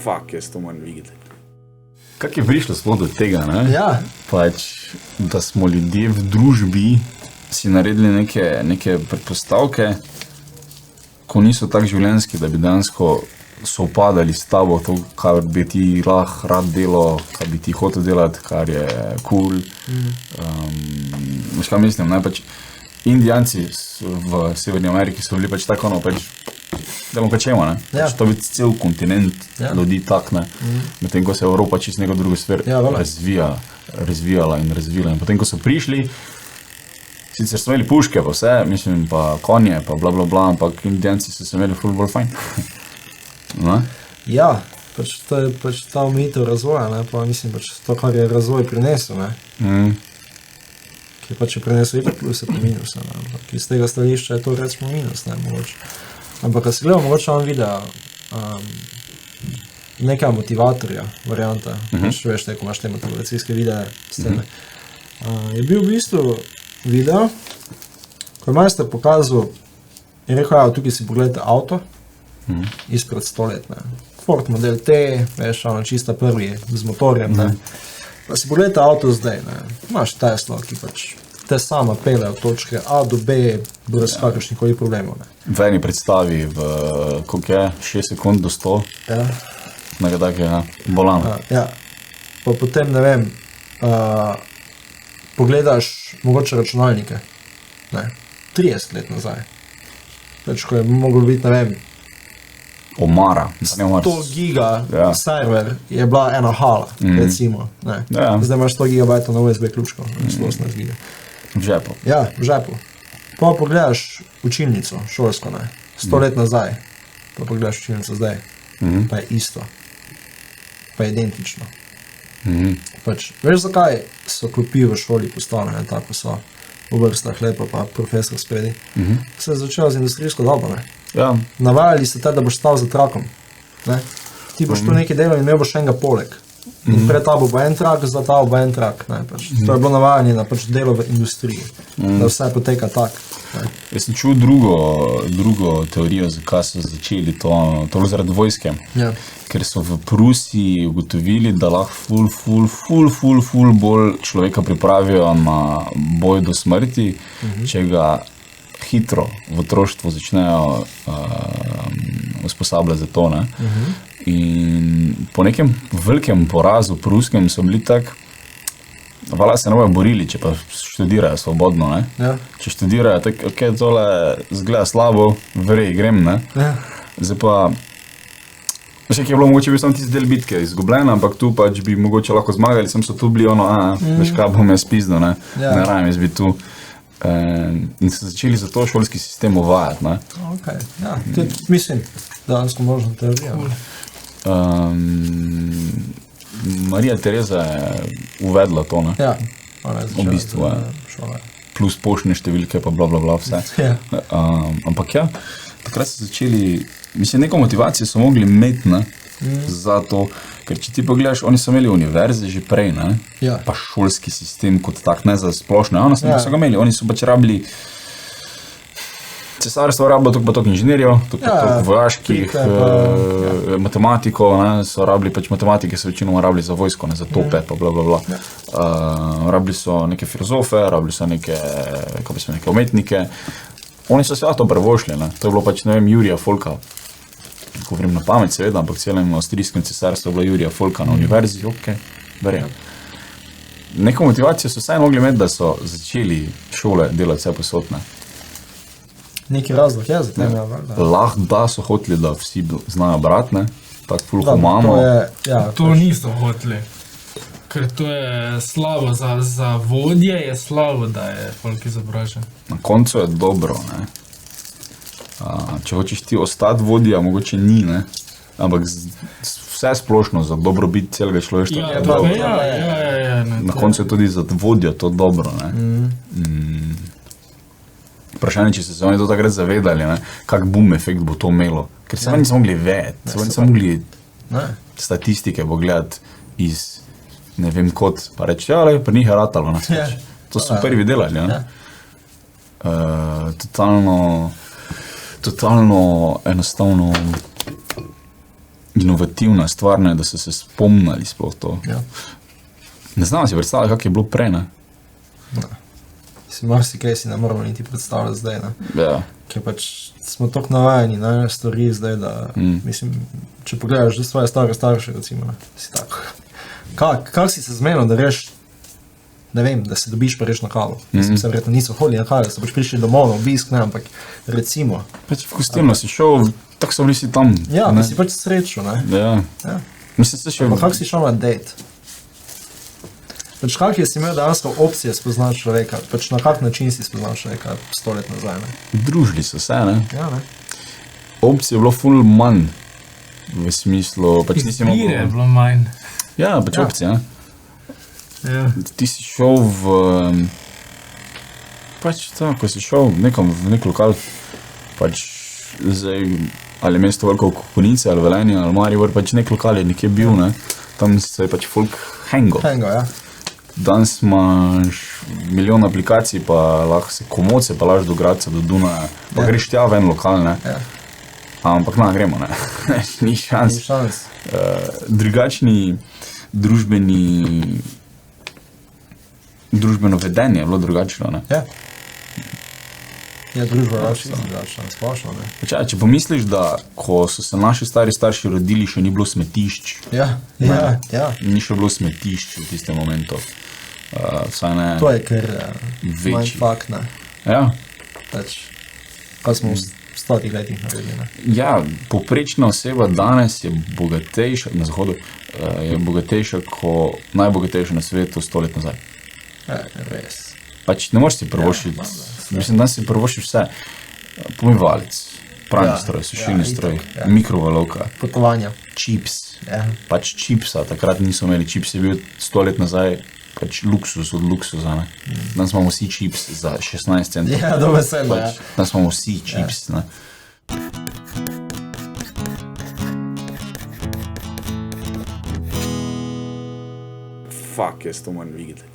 fuck, jaz to moram videti. Kako je prišlo sploh do tega, ne? Ja. Pač, da smo ljudje v družbi si naredili neke predpostavke, ko niso tak življenjski, da bi dejansko sovpadali s tabo to, kar bi ti lahko rad delo, kar bi ti hotel delati, kar je cool. Veš kaj mislim, ne? Pač Indijanci v Severni Ameriki so bili pač tako, no, pač demo kačemo, ne? Ja. Pač to bi cel kontinent ljudi tak, ne? Medtem, ko se Evropa čist neko drugo sfer razvijala in razvila. In potem, ko so prišli, sicer so imeli puške pa vse, mislim, pa konje, pa bla bla bla, ampak Indijanci so se imeli ful bolj fajn. Ne? Ja, pač to je pač ta omejitev razvoja, ne, pa mislim pač to, kar je razvoj prinesel, ne. Ki pač je prinesel itak pluse pa minuse, ne, ampak iz tega stališča je to recimo minus, ne, mogoče. Ampak, ko si gledal mogoče on video, nekaj motivatorja, varianta, pač veš, ko imaš te motivacijske videe s teme, je bil v bistvu video, ko je majster pokazal in rekel, ja, tukaj si pogledajte avto, izpred 100 let, ne. Ford model T, veš, ono čista prvi z motorjem, ne. Pa si pogledajte avto zdaj, ne. Imaš Tesla, ki pač te sama pele od točke A do B brez kakršnih koli problemov, ne. V eni predstavi koliko je, 6 sekund do 100, Ja. nekaj take, bolan. Ja. Pa potem, ne vem, pogledaš mogoče računalnike, ne, 30 let nazaj. Pač, ko je mogel biti, ne vem, Omara. 100 giga server je bila ena hala, recimo, ne. Ja. Zdaj imaš 100 gigabajtov na USB ključko, 118 giga. V žepu. Ja, v žepu. Pa pogledaš učilnico, šolsko, ne, 100 let nazaj, pa pogledaš učilnico zdaj, pa je isto, pa je identično. Pač, veš, zakaj so klopi v šoli postane, tako so v vrstah lepo, pa profesor spredi. Se je začelo z industrijsko dobo, ne. Ja. Navajali so te, da boš stal za trakom, ne. Ti boš tu nekaj delal in imel boš enega poleg. In pred tabo bo en trak, za tabo bo en trak, ne, pač. To je bilo navajanje na pač delo v industriji, da vse poteka tak, ne. Jaz sem čul drugo teorijo, zakaj so začeli to zaradi vojske. Ja. Ker so v Prusiji ugotovili, da lahko ful bolj človeka pripravijo na boj do smrti, če ga hitro v otroštvu začnejo usposabljati za to, ne. In po nekem velikem porazu pruskem so bili tak, vala se ne bojo borili, če pa študirajo svobodno, ne. Ja. Če študirajo, tako, ok, tole zgleda slabo, vrej, grem, ne. Ja. Zdaj pa, še je bilo mogoče bi samo tisti del bitke izgubljen, ampak tu pač bi mogoče lahko zmagali, sem so tu bili veš kaj, bom jaz pizdo, ne. Ja. Ne rajem jaz bi tu. In so začeli za to šolski sistem uvajati, ne. Ok, ja, mislim, danes možno teorija. Marija Tereza je uvedla to, ne. Ja, ona je začela. V bistvu, šola. Plus poštne številke, pa bla bla bla vse. Ja. Ampak ja, takrat so začeli, mislim, neko motivacijo so mogli imeti, ne, za to, ker če ti pogledaš, oni so imeli univerze že prej, ne, Ja. pa šolski sistem kot tak, ne za splošno, oni so ga imeli, oni so pač rabili, cesarstvo rabilo toliko inženirjev, toliko vojaških, matematiko, ne, so rabili pač matematike, so večinoma rabili za vojsko, ne, za tope, pa bla bla bla. Rabili so neke filozofe, rabili so neke umetnike, oni so sve to prevošli, ne, to je bilo pač, ne vem, Jurija Folka, govorim na pamet seveda, ampak celem avstrijskem cesarstvu je bilo Jurija Folka na univerzi, ok, verjem. Neko motivacijo so vsaj mogli imeti, da so začeli šole delati vse posodne. Neki razlog je za tem, ja, valjda. Lahko da so hoteli, da vsi znajo brati, ne, tako ful Da, humano. to je, ja, To niso hoteli, ker to je slabo, za vodje je slabo, da je folk izobražen. Na koncu je dobro, ne. Če hočeš ti ostati vodja, mogoče ni, ne. Ampak vse splošno za dobrobit celega človeštva Ja, je to dobro. ja. Na koncu je tudi za vodjo to dobro, ne. Vprašanje, če se oni to takrat zavedali, ne, kak boom efekt bo to imelo. Ker se oni niso mogli vedeti, se oni niso mogli statistike pogledati iz ne vem kot, pa reči, ja, pri njih je ratalo nas pač. To so prvi delali, ne. Totalno enostavno inovativna stvar, ne, da so se spomnili sploh to. Ja. Ne znam si predstavljati, kako je bilo prej, ne? Marsikaj si ne moramo niti predstavljati zdaj, ne? Ja. Ker pač smo tako navajeni na stvari zdaj, da, mislim, če pogledaš, da svoje starše, recimo, ne, si tako, kak si se zmenil, da reš, ne vem, da se dobiš pa reš na kavo. Mislim, se verjetno niso hodili na kavo, so pač prišli domov na obisk, ne, ampak recimo. Pač v gostilno si šel, tako so bili si tam. Ja, ne? da si pač srečo, ne. Ja. Mislim, se še... Ampak kak si šel na date? Pač kak je si imel dejansko opcije spoznati človeka? Pač na kak način si spoznal človeka 100 let nazaj, ne? Družili so se, ne? Ja, ne. Opcije je bilo ful manj. V smislu, pač nisi mogel... Izbire je bilo manj. Ja, pač opcije, ne? Ja. Ti si šel v... Pač to, ko si šel nekom v nek lokal, pač zdaj, ali mesto Veliko Kokonice, ali Velenje, ali Maribor, pač nek lokal je nekje bil, ne? Tam se je pač folk hango. Hango, ja. Danes imaš milijon aplikacij, pa lahko se komoce palaš do Gradca, do Dunaja, pa greš tja v en lokal, ne? Ja. Ampak na, gremo, ne? Ni šans. Ni šans. Drugačni družbeno vedenje je bilo drugačno, ne? Ja. Ja, družba je drugačna, splošno, ne. Če pomisliš, da ko so se naši stari starši rodili, še ni bilo smetišč. Ja. Ni še bilo smetišč v tistem momentu. Vsaj ne... To je kar Večji. mindfuck, ne. Ja. Pač, kaj smo v 100 letih naredili, ne. Ja, povprečna oseba danes je bogatejša, na zahodu, je bogatejša kot najbogatejša na svetu 100 let nazaj. Ja, res. Pač ne moreš si prvošiti, mislim, danes si prvošiš vse. Pomivalec, pralni stroj, sušilni stroj, mikrovalovka, Potovanja. čips. Ja. Pač čipsa, takrat niso imeli čips, je bil 100 let nazaj pač luksus od luksusa, ne. Danes imamo vsi čips za 16 centov. Ja, dobesedno, ja. Danes imamo vsi čips, ne. Fuck, jaz to moram videti.